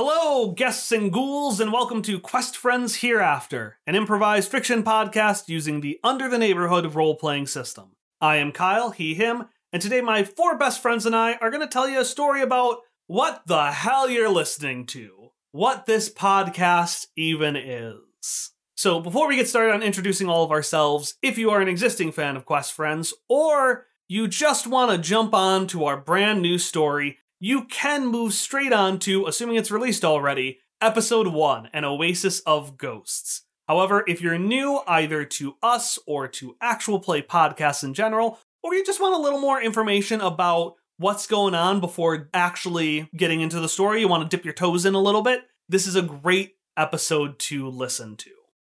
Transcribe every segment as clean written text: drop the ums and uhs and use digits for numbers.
Hello, guests and ghouls, and welcome to Quest Friends Hereafter, an improvised fiction podcast using the Under the Neighborhood role-playing system. I am Kyle, he, him, and today my four best friends and I are going to tell you a story about what the hell you're listening to, what this podcast even is. So before we get started on introducing all of ourselves, if you are an existing fan of Quest Friends, or you just want to jump on to our brand new story, you can move straight on to, assuming it's released already, Episode 1, An Oasis of Ghosts. However, if you're new either to us or to actual play podcasts in general, or you just want a little more information about what's going on before actually getting into the story, you want to dip your toes in a little bit, this is a great episode to listen to.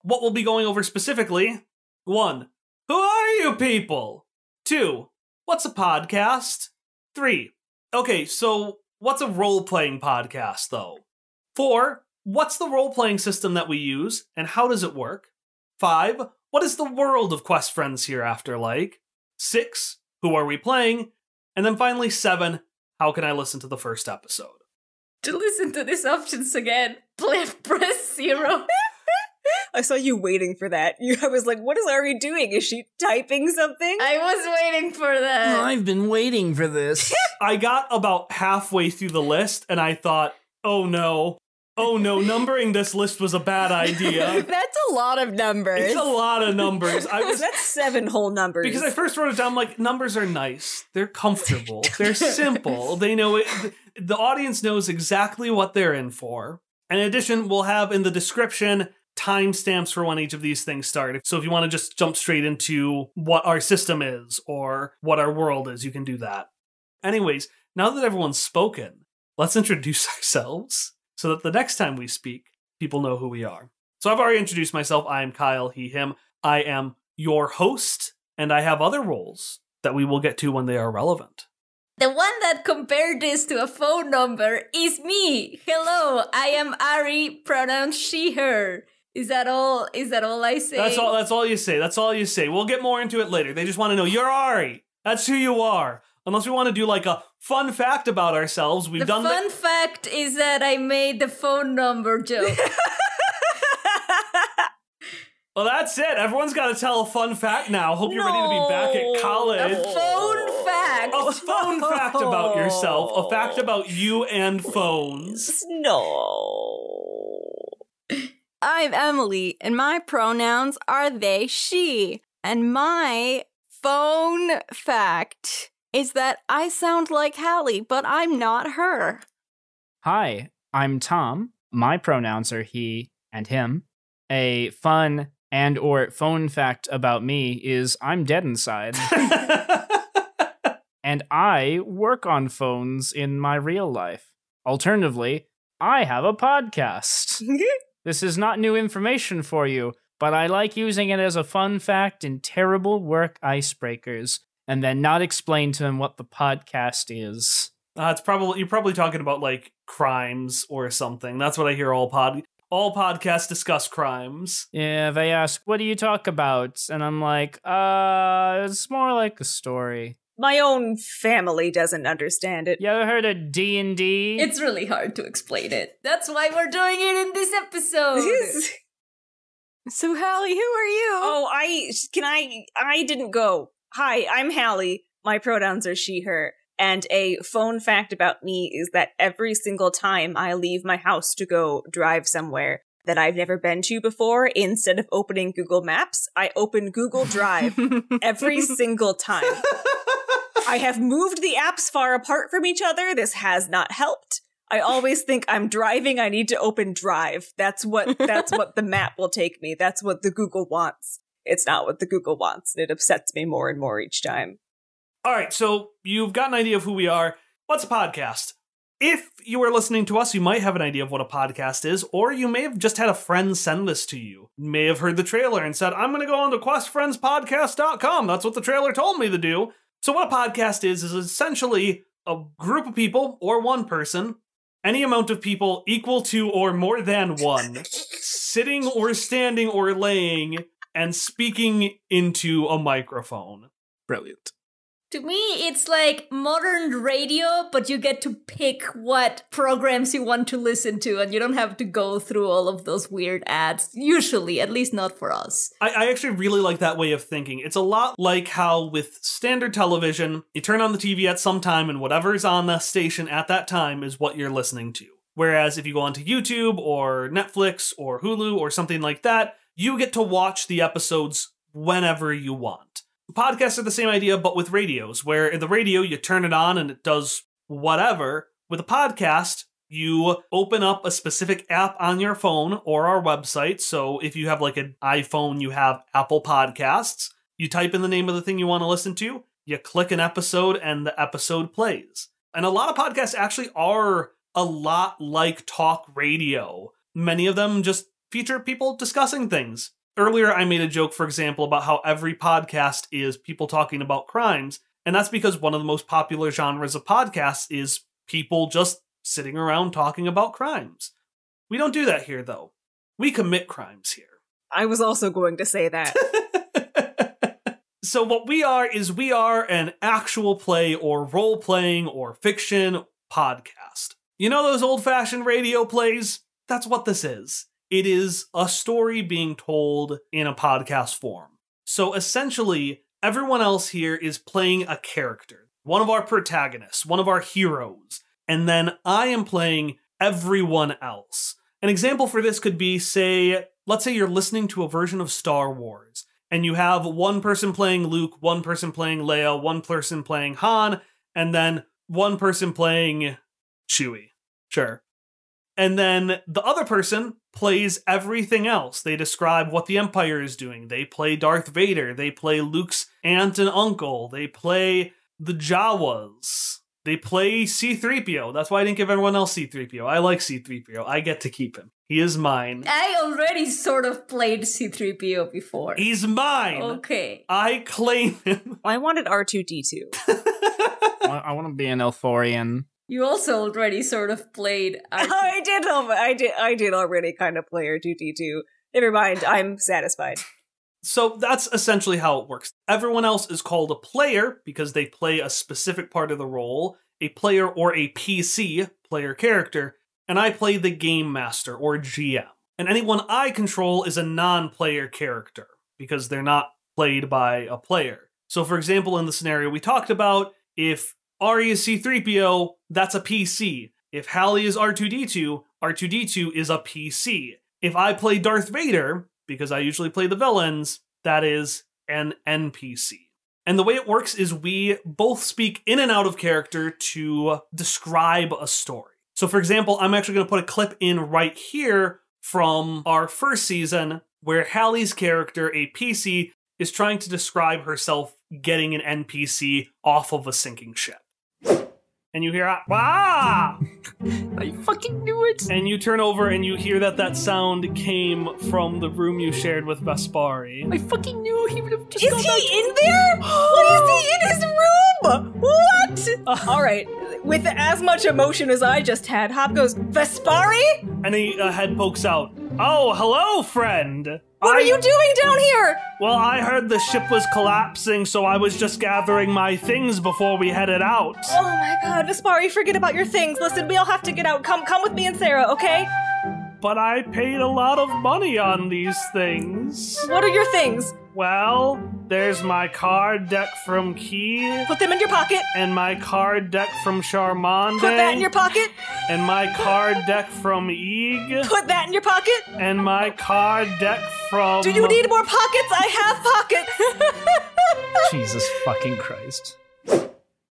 What we'll be going over specifically: 1. Who are you people? 2. What's a podcast? 3. Okay, so what's a role-playing podcast, though? 4. What's the role-playing system that we use, and how does it work? 5. What is the world of Quest Friends Hereafter like? 6. Who are we playing? And then finally 7. How can I listen to the first episode? To listen to these options again, press 0. I saw you waiting for that. I was like, what is Ari doing? Is she typing something? I was waiting for that. I've been waiting for this. I got about halfway through the list, and I thought, oh no, numbering this list was a bad idea. That's a lot of numbers. It's a lot of numbers. That's 7 whole numbers. Because I first wrote it down, like, numbers are nice. They're comfortable. They're simple. They know it. The audience knows exactly what they're in for. And in addition, we'll have in the description timestamps for when each of these things start. So if you want to just jump straight into what our system is or what our world is, you can do that. Anyways, now that everyone's spoken, let's introduce ourselves so that the next time we speak, people know who we are. So I've already introduced myself. I am Kyle, he, him. I am your host, and I have other roles that we will get to when they are relevant. The one that compared this to a phone number is me. Hello, I am Ari, pronouns she, her. Is that all I say? That's all you say. That's all you say. We'll get more into it later. They just want to know, you're Ari. That's who you are. Unless we want to do like a fun fact about ourselves. The fun fact is that I made the phone number joke. Well, that's it. Everyone's got to tell a fun fact now. Hope you're ready to be back at college. A phone fact. A phone fact about yourself. A fact about you and phones. No. I'm Emily, and my pronouns are they, she. And my phone fact is that I sound like Hallie, but I'm not her. Hi, I'm Tom. My pronouns are he and him. A fun and or phone fact about me is I'm dead inside. And I work on phones in my real life. Alternatively, I have a podcast. This is not new information for you, but I like using it as a fun fact in terrible work icebreakers, and then not explain to them what the podcast is. You're probably talking about like crimes or something. That's what I hear all podcasts discuss crimes. Yeah, they ask, what do you talk about? And I'm like, it's more like a story. My own family doesn't understand it. You ever heard of D&D? It's really hard to explain it. That's why we're doing it in this episode. So, Hallie, who are you? Oh, I didn't go. Hi, I'm Hallie. My pronouns are she, her. And a phone fact about me is that every single time I leave my house to go drive somewhere that I've never been to before, instead of opening Google Maps, I open Google Drive every single time. I have moved the apps far apart from each other. This has not helped. I always think I'm driving. I need to open Drive. That's what the map will take me. That's what the Google wants. It's not what the Google wants. It upsets me more and more each time. All right, so you've got an idea of who we are. What's a podcast? If you are listening to us, you might have an idea of what a podcast is, or you may have just had a friend send this to you. You may have heard the trailer and said, I'm going to go on to questfriendspodcast.com. That's what the trailer told me to do. So what a podcast is essentially a group of people, or one person, any amount of people equal to or more than one, sitting or standing or laying and speaking into a microphone. Brilliant. To me, it's like modern radio, but you get to pick what programs you want to listen to, and you don't have to go through all of those weird ads, usually, at least not for us. I actually really like that way of thinking. It's a lot like how with standard television, you turn on the TV at some time, and whatever's on the station at that time is what you're listening to. Whereas if you go onto YouTube or Netflix or Hulu or something like that, you get to watch the episodes whenever you want. Podcasts are the same idea, but with radios, where in the radio, you turn it on and it does whatever. With a podcast, you open up a specific app on your phone or our website. So if you have like an iPhone, you have Apple Podcasts. You type in the name of the thing you want to listen to, you click an episode, and the episode plays. And a lot of podcasts actually are a lot like talk radio. Many of them just feature people discussing things. Earlier, I made a joke, for example, about how every podcast is people talking about crimes, and that's because one of the most popular genres of podcasts is people just sitting around talking about crimes. We don't do that here, though. We commit crimes here. I was also going to say that. So what we are is we are an actual play or role-playing or fiction podcast. You know those old-fashioned radio plays? That's what this is. It is a story being told in a podcast form. So essentially, everyone else here is playing a character, one of our protagonists, one of our heroes, and then I am playing everyone else. An example for this could be, let's say you're listening to a version of Star Wars, and you have one person playing Luke, one person playing Leia, one person playing Han, and then one person playing Chewie. Sure. And then the other person plays everything else. They describe what the Empire is doing. They play Darth Vader. They play Luke's aunt and uncle. They play the Jawas. They play C-3PO. That's why I didn't give everyone else C-3PO. I like C-3PO. I get to keep him. He is mine. I already sort of played C-3PO before. He's mine. Okay. I claim him. I wanted R2-D2. I want to be an Elthorian. You also already sort of played. I did already kind of play R2-D2. Never mind, I'm satisfied. So that's essentially how it works. Everyone else is called a player because they play a specific part of the role, a player or a PC, player character, and I play the game master or GM. And anyone I control is a non-player character because they're not played by a player. So for example, in the scenario we talked about, if Ari is C-3PO, that's a PC. If Hallie is R2-D2, R2-D2 is a PC. If I play Darth Vader, because I usually play the villains, that is an NPC. And the way it works is we both speak in and out of character to describe a story. So for example, I'm actually going to put a clip in right here from our first season where Hallie's character, a PC, is trying to describe herself getting an NPC off of a sinking ship. And you hear, "Wah!" I fucking knew it! And you turn over and you hear that sound came from the room you shared with Vespari. I fucking knew he would have just Is he in there? What is he in his room? What? All right. With as much emotion as I just had, Hop goes, Vespari? And a head pokes out. "Oh, hello, friend. What are you doing down here? Well, I heard the ship was collapsing, so I was just gathering my things before we headed out." Oh my god, Vespari, forget about your things. Listen, we all have to get out. Come with me and Sarah, okay? But I paid a lot of money on these things. What are your things? Well, there's my card deck from Key. Put them in your pocket. And my card deck from Charmande. Put that in your pocket. And my card deck from Eeg. Put that in your pocket. And my card deck from... Do you need more pockets? I have pockets. Jesus fucking Christ.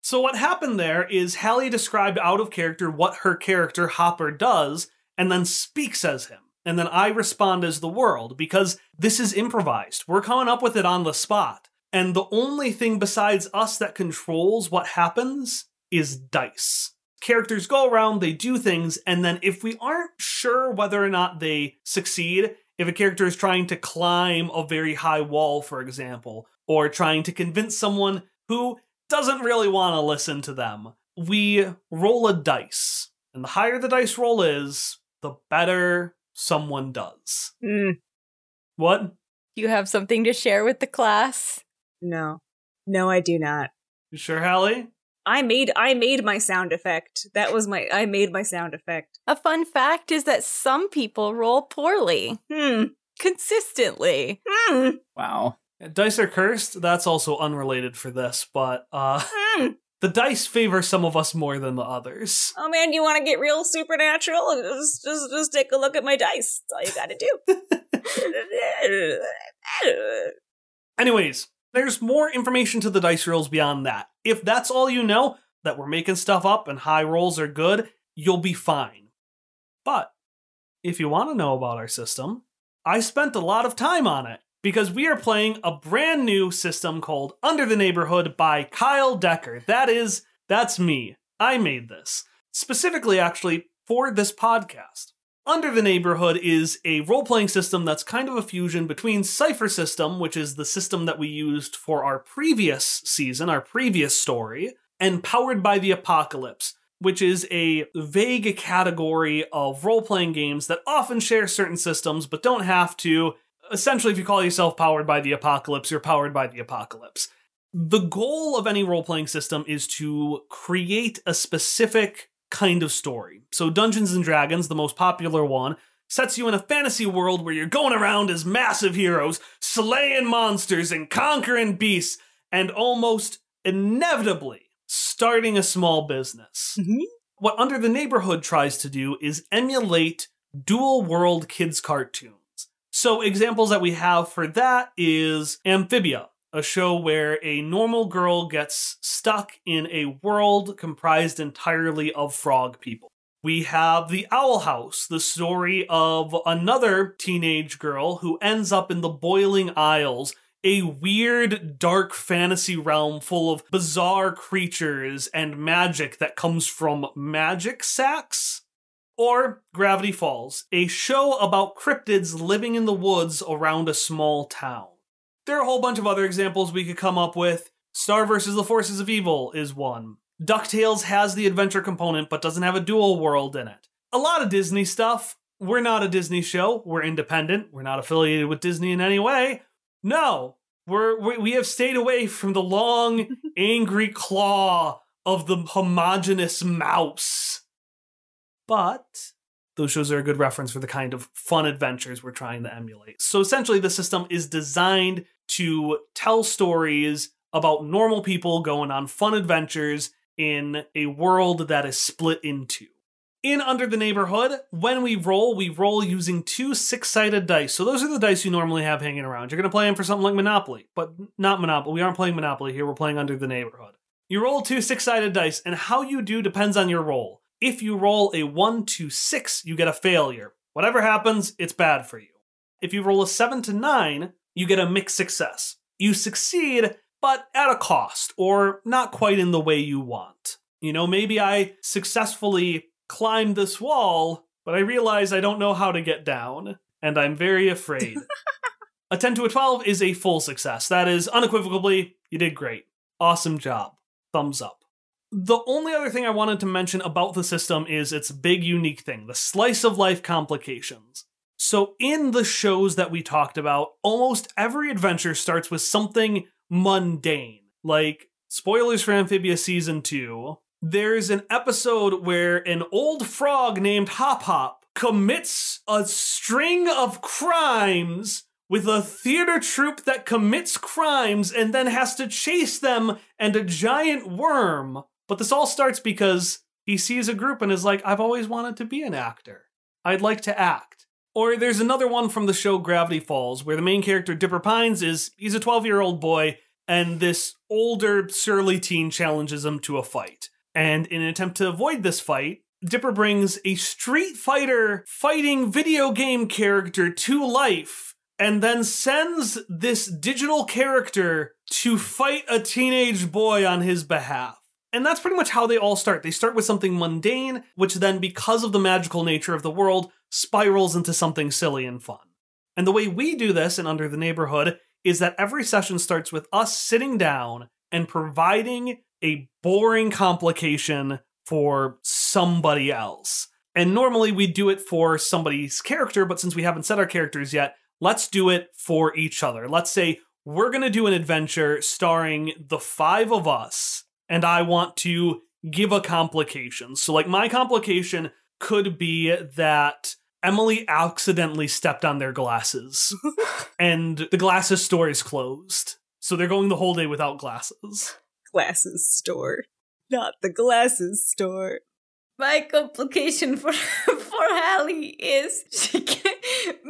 So what happened there is Hallie described out of character what her character Hopper does, and then speaks as him. And then I respond as the world, because this is improvised. We're coming up with it on the spot. And the only thing besides us that controls what happens is dice. Characters go around, they do things, and then if we aren't sure whether or not they succeed, if a character is trying to climb a very high wall, for example, or trying to convince someone who doesn't really want to listen to them, we roll a dice. And the higher the dice roll is, the better someone does. What? You have something to share with the class? No. No, I do not. You sure, Hallie? I made my sound effect. I made my sound effect. A fun fact is that some people roll poorly. Consistently. Wow. Dice are cursed. That's also unrelated for this, but the dice favor some of us more than the others. Oh man, you want to get real supernatural? Just take a look at my dice. That's all you gotta do. Anyways, there's more information to the dice rolls beyond that. If that's all you know, that we're making stuff up and high rolls are good, you'll be fine. But if you want to know about our system, I spent a lot of time on it because we are playing a brand new system called Under the Neighborhood by Kyle Decker. That's me. I made this. Specifically, actually, for this podcast. Under the Neighborhood is a role-playing system that's kind of a fusion between Cypher System, which is the system that we used for our previous season, our previous story, and Powered by the Apocalypse, which is a vague category of role-playing games that often share certain systems, but don't have to. Essentially, if you call yourself Powered by the Apocalypse, you're Powered by the Apocalypse. The goal of any role-playing system is to create a specific kind of story. So Dungeons & Dragons, the most popular one, sets you in a fantasy world where you're going around as massive heroes, slaying monsters and conquering beasts, and almost inevitably starting a small business. What Under the Neighborhood tries to do is emulate dual world kids' cartoons. So examples that we have for that is Amphibia, a show where a normal girl gets stuck in a world comprised entirely of frog people. We have The Owl House, the story of another teenage girl who ends up in the Boiling Isles, a weird, dark fantasy realm full of bizarre creatures and magic that comes from magic sacks. Or Gravity Falls, a show about cryptids living in the woods around a small town. There are a whole bunch of other examples we could come up with. Star vs. the Forces of Evil is one. DuckTales has the adventure component but doesn't have a dual world in it. A lot of Disney stuff. We're not a Disney show. We're independent. We're not affiliated with Disney in any way. No, we have stayed away from the long, angry claw of the homogeneous mouse. But those shows are a good reference for the kind of fun adventures we're trying to emulate. So essentially, the system is designed to tell stories about normal people going on fun adventures in a world that is split in two. In Under the Neighborhood, when we roll using 2 6-sided dice. So those are the dice you normally have hanging around. You're going to play them for something like Monopoly, but not Monopoly. We aren't playing Monopoly here. We're playing Under the Neighborhood. You roll 2 6-sided dice, and how you do depends on your roll. If you roll a 1 to 6, you get a failure. Whatever happens, it's bad for you. If you roll a 7 to 9, you get a mixed success. You succeed, but at a cost, or not quite in the way you want. You know, maybe I successfully climbed this wall, but I realize I don't know how to get down, and I'm very afraid. A 10 to a 12 is a full success. That is, unequivocally, you did great. Awesome job. Thumbs up. The only other thing I wanted to mention about the system is its big unique thing, the slice of life complications. So in the shows that we talked about, almost every adventure starts with something mundane. Like, spoilers for Amphibia Season 2, there's an episode where an old frog named Hop Hop commits a string of crimes with a theater troupe that commits crimes and then has to chase them and a giant worm. But this all starts because he sees a group and is like, I've always wanted to be an actor. I'd like to act. Or there's another one from the show Gravity Falls, where the main character, Dipper Pines, he's a 12-year-old boy, and this older, surly teen challenges him to a fight. And in an attempt to avoid this fight, Dipper brings a Street Fighter fighting video game character to life, and then sends this digital character to fight a teenage boy on his behalf. And that's pretty much how they all start. They start with something mundane, which then, because of the magical nature of the world, spirals into something silly and fun. And the way we do this in Under the Neighborhood is that every session starts with us sitting down and providing a boring complication for somebody else. And normally we do it for somebody's character, but since we haven't set our characters yet, let's do it for each other. Let's say we're going to do an adventure starring the 5 of us, and I want to give a complication. So, like, my complication could be that Emily accidentally stepped on their glasses, and the glasses store is closed. So they're going the whole day without glasses. Glasses store. Not the glasses store. My complication for Hallie is she can't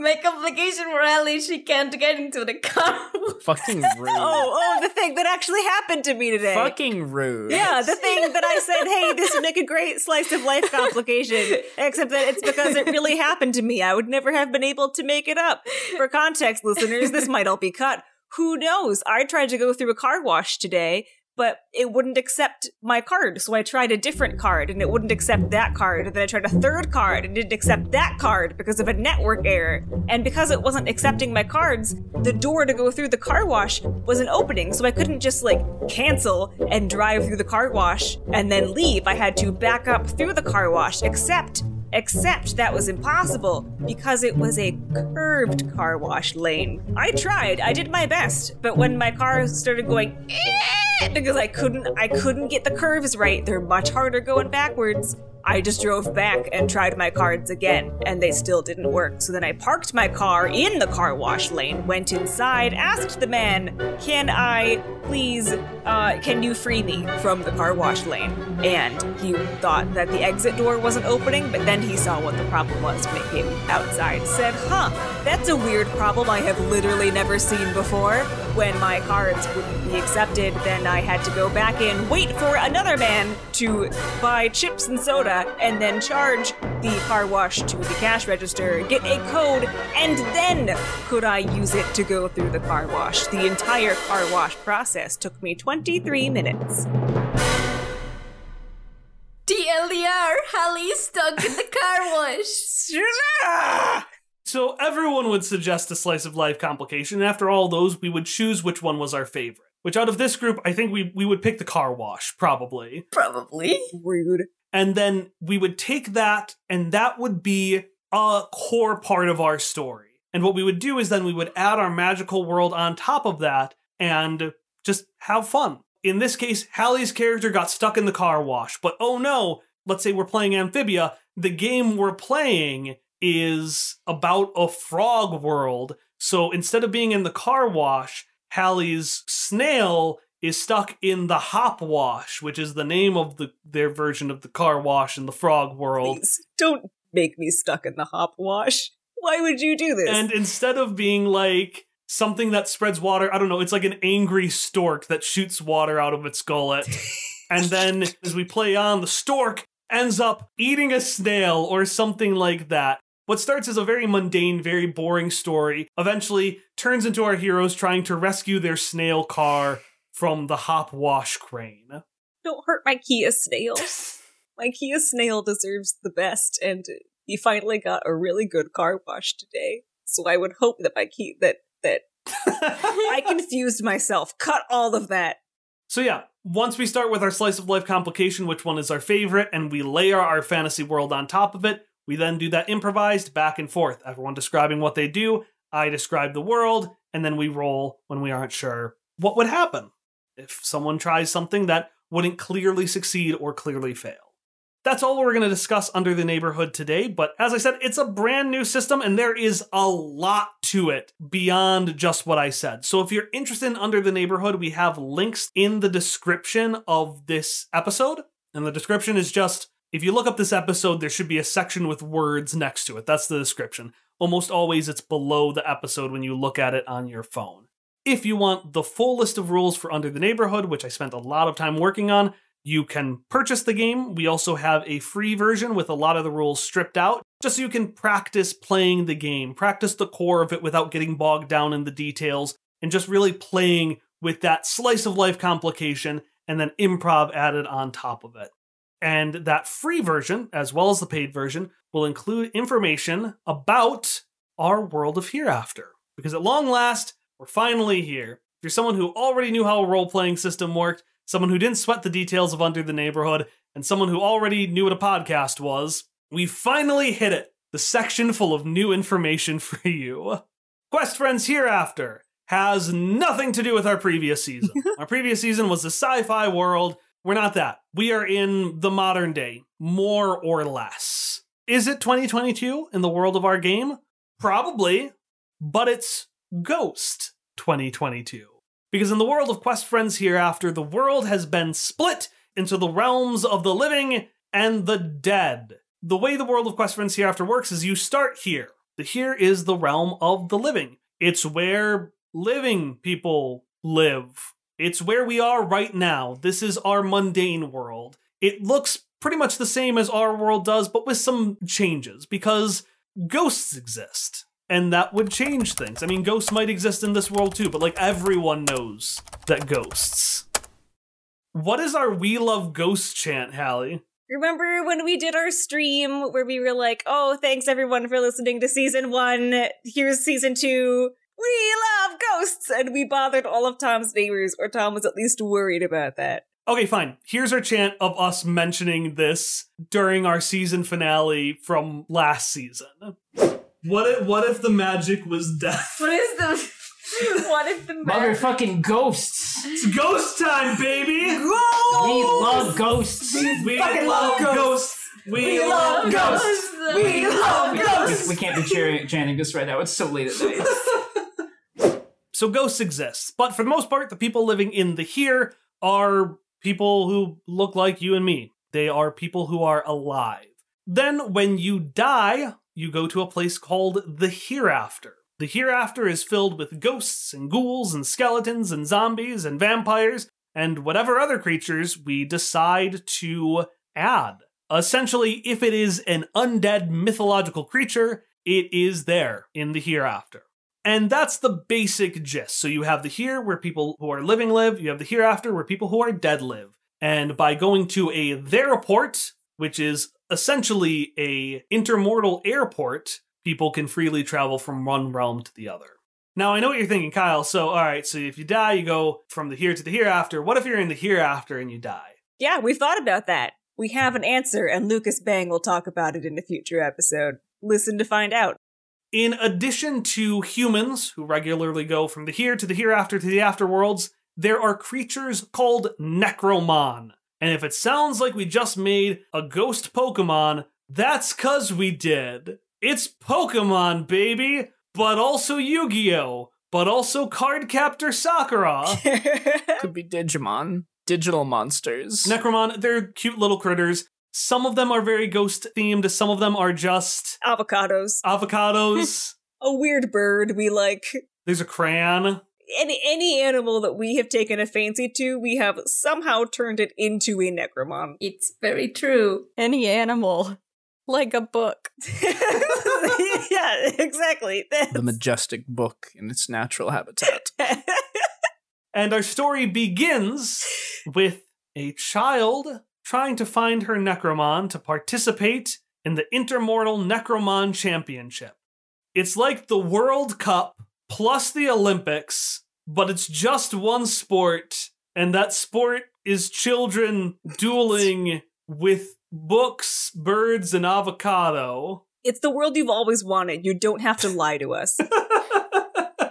get into the car. Fucking rude. Oh, the thing that actually happened to me today. Fucking rude. Yeah, the thing that I said, hey, this would make a great slice of life complication, except that it's because it really happened to me. I would never have been able to make it up. For context, listeners, this might all be cut. Who knows? I tried to go through a car wash today, but it wouldn't accept my card. So I tried a different card and it wouldn't accept that card. And then I tried a third card and it didn't accept that card because of a network error. And because it wasn't accepting my cards, the door to go through the car wash wasn't opening. So I couldn't just like cancel and drive through the car wash and then leave. I had to back up through the car wash, except that was impossible because it was a curved car wash lane. I tried, I did my best, but when my car started going because I couldn't get the curves right, they're much harder going backwards, I just drove back and tried my cards again, and they still didn't work. So then I parked my car in the car wash lane, went inside, asked the man, can I please, can you free me from the car wash lane? And he thought that the exit door wasn't opening, but then he saw what the problem was when he came outside. Said, that's a weird problem I have literally never seen before. When my cards wouldn't be accepted, then I had to go back in, wait for another man to buy chips and soda, and then charge the car wash to the cash register, get a code, and then could I use it to go through the car wash. The entire car wash process took me 23 minutes. TLDR, Hallie's stuck in the car wash. So everyone would suggest a slice of life complication, and after all those, we would choose which one was our favorite. Which out of this group, I think we would pick the car wash, probably. Probably. Rude. And then we would take that, and that would be a core part of our story. And what we would do is then we would add our magical world on top of that, and just have fun. In this case, Hallie's character got stuck in the car wash, but oh no, let's say we're playing Amphibia, the game we're playing is about a frog world. So instead of being in the car wash, Hallie's snail is stuck in the hop wash, which is the name of their version of the car wash in the frog world. Please, don't make me stuck in the hop wash. Why would you do this? And instead of being like something that spreads water, I don't know, it's like an angry stork that shoots water out of its gullet. And then as we play on, the stork ends up eating a snail or something like that. What starts as a very mundane, very boring story eventually turns into our heroes trying to rescue their snail car from the hop wash crane. Don't hurt my Kia snail. My Kia snail deserves the best, and he finally got a really good car wash today. So I would hope that my Kia that I confused myself. Cut all of that. So yeah, once we start with our slice of life complication, which one is our favorite, and we layer our fantasy world on top of it, we then do that improvised back and forth. Everyone describing what they do, I describe the world, and then we roll when we aren't sure what would happen if someone tries something that wouldn't clearly succeed or clearly fail. That's all we're going to discuss under the neighborhood today, but as I said, it's a brand new system and there is a lot to it beyond just what I said. So if you're interested in Under the Neighborhood, we have links in the description of this episode. And the description is just, if you look up this episode, there should be a section with words next to it. That's the description. Almost always it's below the episode when you look at it on your phone. If you want the full list of rules for Under the Neighborhood, which I spent a lot of time working on, you can purchase the game. We also have a free version with a lot of the rules stripped out, just so you can practice playing the game, practice the core of it without getting bogged down in the details, and just really playing with that slice of life complication and then improv added on top of it. And that free version, as well as the paid version, will include information about our world of Hereafter. Because at long last, we're finally here. If you're someone who already knew how a role-playing system worked, someone who didn't sweat the details of Under the Neighborhood, and someone who already knew what a podcast was, we finally hit it. The section full of new information for you. Quest Friends Hereafter. has nothing to do with our previous season. Our previous season was the sci-fi world. We're not that. We are in the modern day, more or less. Is it 2022 in the world of our game? Probably, but it's Ghost 2022. Because in the world of Quest Friends Hereafter, the world has been split into the realms of the living and the dead. The way the world of Quest Friends Hereafter works is you start here. The here is the realm of the living. It's where living people live. It's where we are right now. This is our mundane world. It looks pretty much the same as our world does, but with some changes, because ghosts exist. And that would change things. I mean, ghosts might exist in this world too, but like everyone knows that ghosts. What is our We Love Ghosts chant, Hallie? Remember when we did our stream where we were like, oh, thanks everyone for listening to season 1. Here's season 2. We love ghosts! And we bothered all of Tom's neighbors, or Tom was at least worried about that. Okay, fine. Here's our chant of us mentioning this during our season finale from last season. What if the magic was death? What if the Motherfucking ghosts! It's ghost time, baby! Ghosts! We love ghosts! We love ghosts! We love ghosts! We love ghosts! We can't be chanting this right now. It's so late at night. So ghosts exist, but for the most part, the people living in the here are people who look like you and me. They are people who are alive. Then when you die, you go to a place called the Hereafter. The Hereafter is filled with ghosts and ghouls and skeletons and zombies and vampires and whatever other creatures we decide to add. Essentially, if it is an undead mythological creature, it is there in the Hereafter. And that's the basic gist. So you have the here where people who are living live, you have the Hereafter where people who are dead live. And by going to a theroport, which is essentially a intermortal airport, people can freely travel from one realm to the other. Now, I know what you're thinking, Kyle. So, all right, so if you die, you go from the here to the Hereafter. What if you're in the Hereafter and you die? Yeah, we thought about that. We have an answer, and Lucas Bang will talk about it in a future episode. Listen to find out. In addition to humans, who regularly go from the here to the Hereafter to the afterworlds, there are creatures called Necromon. And if it sounds like we just made a ghost Pokemon, that's 'cause we did. It's Pokemon, baby! But also Yu-Gi-Oh! But also Cardcaptor Sakura! Could be Digimon. Digital monsters. Necromon, they're cute little critters. Some of them are very ghost-themed, some of them are just... Avocados. Avocados. A weird bird we like. There's a crayon. Any animal that we have taken a fancy to, we have somehow turned it into a Necromon. It's very true. Any animal. Like a book. Yeah, exactly. The majestic book in its natural habitat. And our story begins with a child trying to find her Necromon to participate in the Intermortal Necromon Championship. It's like the World Cup plus the Olympics, but it's just one sport, and that sport is children dueling with books, birds, and avocado. It's the world you've always wanted. You don't have to lie to us.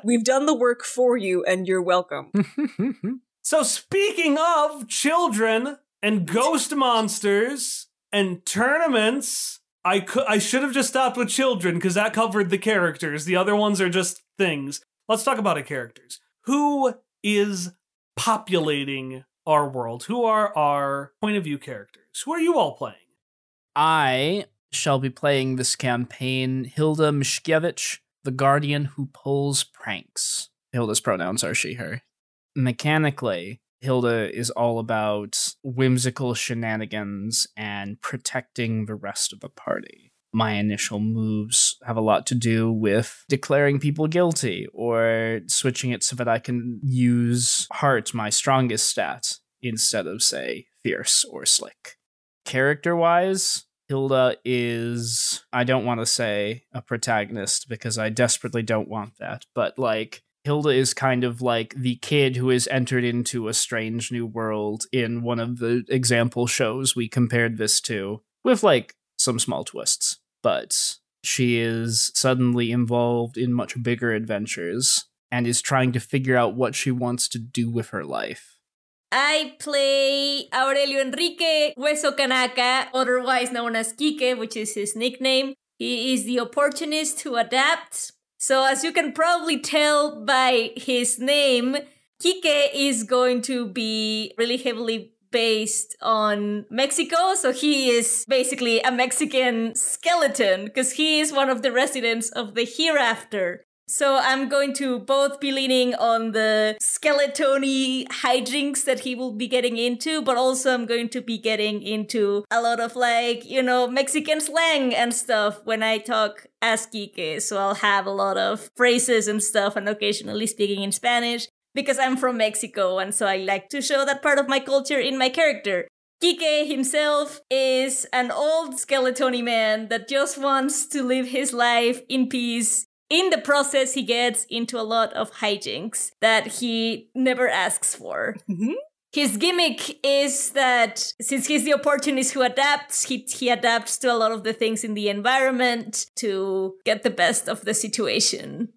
We've done the work for you, and you're welcome. So speaking of children and ghost monsters and tournaments, I should have just stopped with children because that covered the characters. The other ones are just things. Let's talk about our characters. Who is populating our world? Who are our point of view characters? Who are you all playing? I shall be playing this campaign Hilda Mishkiewicz, the guardian who pulls pranks. Hilda's pronouns are she, her. Mechanically, Hilda is all about whimsical shenanigans and protecting the rest of the party. My initial moves have a lot to do with declaring people guilty or switching it so that I can use heart, my strongest stat, instead of, say, fierce or slick. Character-wise, Hilda is, I don't want to say a protagonist because I desperately don't want that, but like, Hilda is kind of like the kid who has entered into a strange new world in one of the example shows we compared this to, with like some small twists. But she is suddenly involved in much bigger adventures and is trying to figure out what she wants to do with her life. I play Aurelio Enrique Hueso Kanaka, otherwise known as Kike, which is his nickname. He is the opportunist who adapts. So as you can probably tell by his name, Kike is going to be really heavily based on Mexico. So he is basically a Mexican skeleton because he is one of the residents of the Hereafter. So I'm going to both be leaning on the skeleton-y hijinks that he will be getting into, but also I'm going to be getting into a lot of Mexican slang and stuff when I talk as Kike. So I'll have a lot of phrases and stuff and occasionally speaking in Spanish because I'm from Mexico and so I like to show that part of my culture in my character. Kike himself is an old skeleton-y man that just wants to live his life in peace. In the process, he gets into a lot of hijinks that he never asks for. Mm-hmm. His gimmick is that since he's the opportunist who adapts, he adapts to a lot of the things in the environment to get the best of the situation.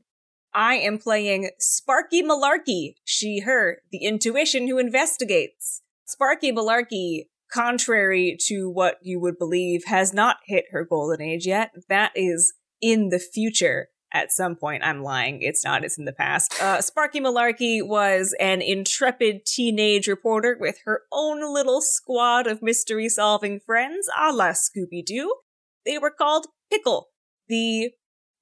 I am playing Sparky Malarkey, she, her, the intuition who investigates. Sparky Malarkey, contrary to what you would believe, has not hit her golden age yet. That is in the future. At some point, I'm lying. It's not. It's in the past. Sparky Malarkey was an intrepid teenage reporter with her own little squad of mystery-solving friends, a la Scooby-Doo. They were called Pickle, the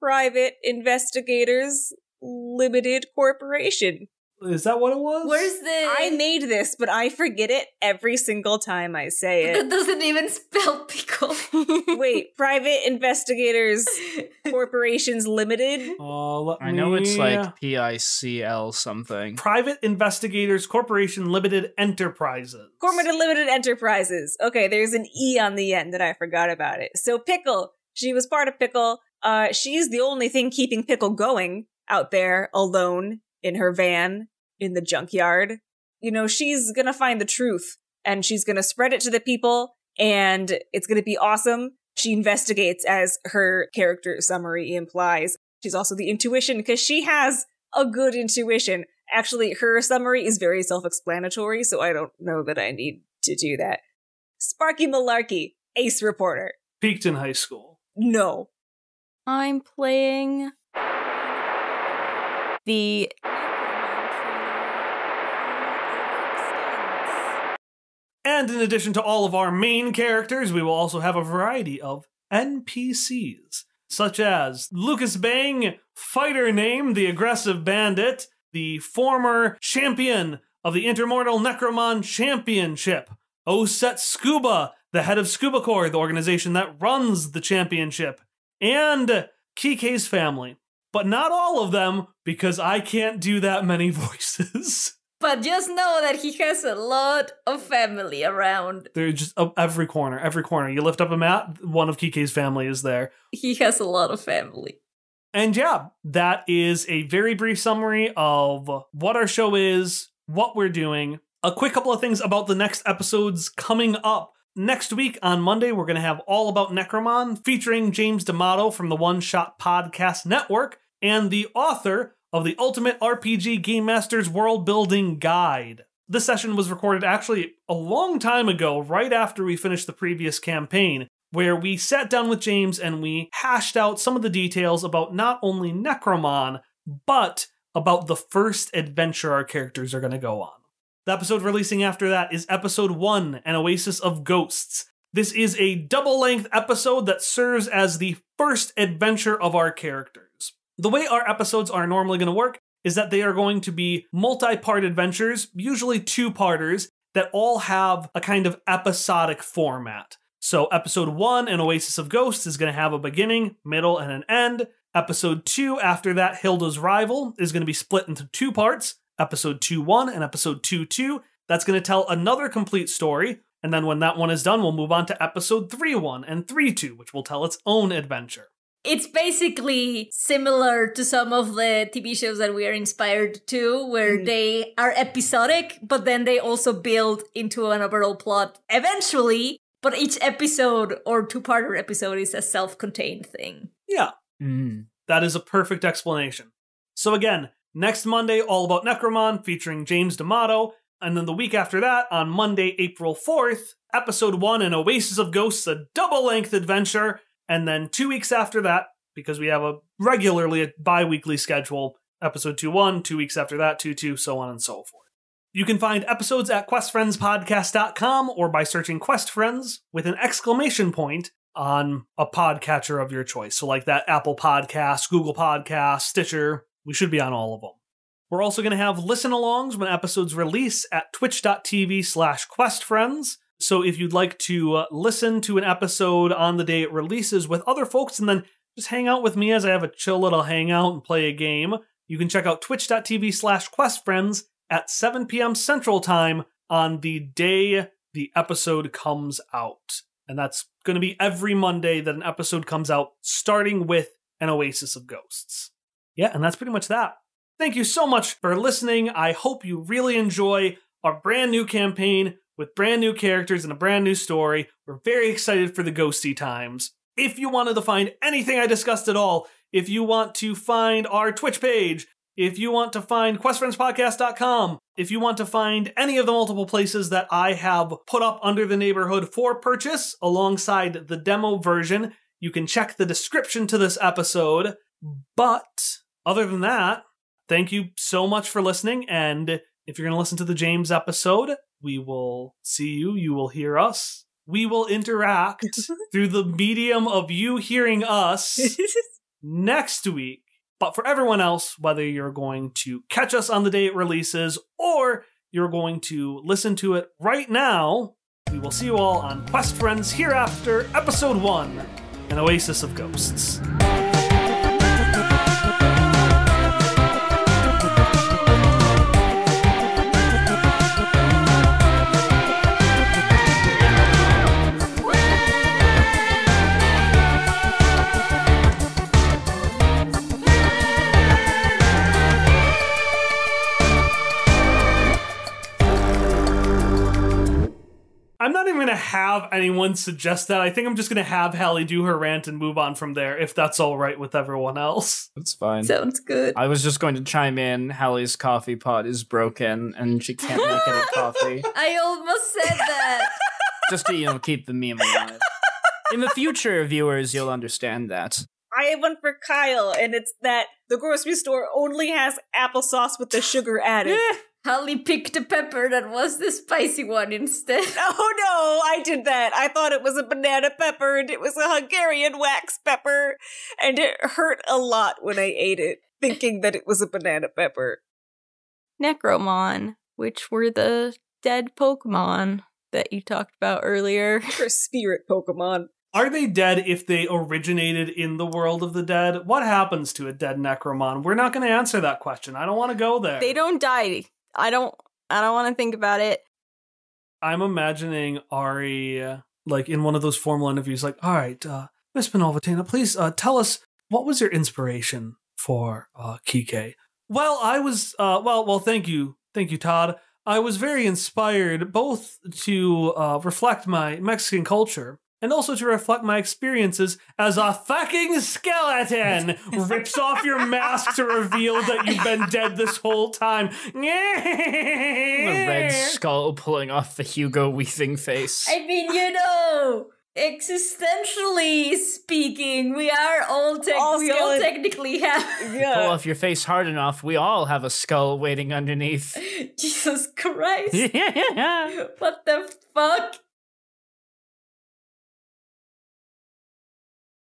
Private Investigators Limited Corporation. Is that what it was? Where's the... I made this, but I forget it every single time I say it. That doesn't even spell pickle. Wait, Private Investigators Corporations Limited? I know it's like PICL something. Private Investigators Corporation Limited Enterprises. Limited Enterprises. Okay, there's an E on the end that I forgot about it. So Pickle, she was part of Pickle. She's the only thing keeping Pickle going out there alone in her van in the junkyard. You know, she's gonna find the truth and she's gonna spread it to the people and it's gonna be awesome. She investigates, as her character summary implies. She's also the intuition because she has a good intuition. Actually, her summary is very self-explanatory, so I don't know that I need to do that. Sparky Malarkey, ace reporter. Peaked in high school. No. I'm playing the And in addition to all of our main characters, we will also have a variety of NPCs, such as Lucas Bang, fighter name, the aggressive bandit, the former champion of the Intermortal Necromon Championship, Oset Scuba, the head of Scuba Corps, the organization that runs the championship, and Kike's family. But not all of them, because I can't do that many voices. But just know that he has a lot of family around. They're just every corner. You lift up a map, one of Kike's family is there. He has a lot of family. And yeah, that is a very brief summary of what our show is, what we're doing. A quick couple of things about the next episodes coming up. Next week on Monday, we're going to have All About Necromon featuring James D'Amato from the One Shot Podcast Network and the author of the Ultimate RPG Game Master's World Building Guide. This session was recorded actually a long time ago, right after we finished the previous campaign, where we sat down with James and we hashed out some of the details about not only Necromon, but about the first adventure our characters are going to go on. The episode releasing after that is Episode 1, An Oasis of Ghosts. This is a double-length episode that serves as the first adventure of our characters. The way our episodes are normally going to work is that they are going to be multi-part adventures, usually two-parters, that all have a kind of episodic format. So Episode 1, An Oasis of Ghosts, is going to have a beginning, middle, and an end. Episode 2, after that, Hilda's Rival, is going to be split into two parts. Episode 2-1 and Episode 2-2. That's going to tell another complete story. And then when that one is done, we'll move on to Episode 3-1 and 3-2, which will tell its own adventure. It's basically similar to some of the TV shows that we are inspired to, where they are episodic, but then they also build into an overall plot eventually, but each episode or two-parter episode is a self-contained thing. Yeah. That is a perfect explanation. So again, Next Monday, All About Necromon, featuring James D'Amato. And then the week after that, on Monday, April 4th, Episode 1, An Oasis of Ghosts, a double-length adventure. And then 2 weeks after that, because we have a bi-weekly schedule, Episode 2-1, 2 weeks after that, 2-2, so on and so forth. You can find episodes at questfriendspodcast.com or by searching Quest Friends with an exclamation point on a podcatcher of your choice. So like that Apple Podcast, Google Podcast, Stitcher, we should be on all of them. We're also going to have listen-alongs when episodes release at twitch.tv/questfriends. So if you'd like to listen to an episode on the day it releases with other folks and then just hang out with me as I have a chill little hangout and play a game, you can check out twitch.tv/questfriends at 7 p.m. Central Time on the day the episode comes out. And that's going to be every Monday that an episode comes out, starting with An Oasis of Ghosts. Yeah, and that's pretty much that. Thank you so much for listening. I hope you really enjoy our brand new campaign with brand new characters and a brand new story. We're very excited for the ghosty times. If you wanted to find anything I discussed at all, if you want to find our Twitch page, if you want to find questfriendspodcast.com, if you want to find any of the multiple places that I have put up Under the Neighborhood for purchase alongside the demo version, you can check the description to this episode. But other than that, thank you so much for listening, and if you're going to listen to the James episode, we will see you, you will hear us, we will interact through the medium of you hearing us next week. But for everyone else, whether you're going to catch us on the day it releases, or you're going to listen to it right now, we will see you all on Quest Friends Hereafter, Episode 1, An Oasis of Ghosts. I'm not even going to have anyone suggest that. I think I'm just going to have Hallie do her rant and move on from there, if that's all right with everyone else. That's fine. Sounds good. I was just going to chime in. Hallie's coffee pot is broken, and she can't make any coffee. I almost said that. Just to, keep the meme alive. In the future, viewers, you'll understand that. I have one for Kyle, and it's that the grocery store only has applesauce with the sugar added. Hallie picked a pepper that was the spicy one instead. Oh no, I did that. I thought it was a banana pepper, and it was a Hungarian wax pepper, and it hurt a lot when I ate it, thinking that it was a banana pepper. Necromon, which were the dead Pokemon that you talked about earlier. For spirit Pokemon. Are they dead if they originated in the world of the dead? What happens to a dead Necromon? We're not going to answer that question. I don't want to go there. They don't die. I don't want to think about it. I'm imagining Ari, like, in one of those formal interviews, like, all right, Miss Penovatina, please tell us, what was your inspiration for Kike? Well, I was, well, thank you, Todd. I was very inspired both to reflect my Mexican culture and also to reflect my experiences as a fucking skeleton. Rips off your mask to reveal that you've been dead this whole time. The red skull pulling off the Hugo Weaving face. I mean, existentially speaking, we are all technically have. Yeah. Pull off your face hard enough, we all have a skull waiting underneath. Jesus Christ. What the fuck?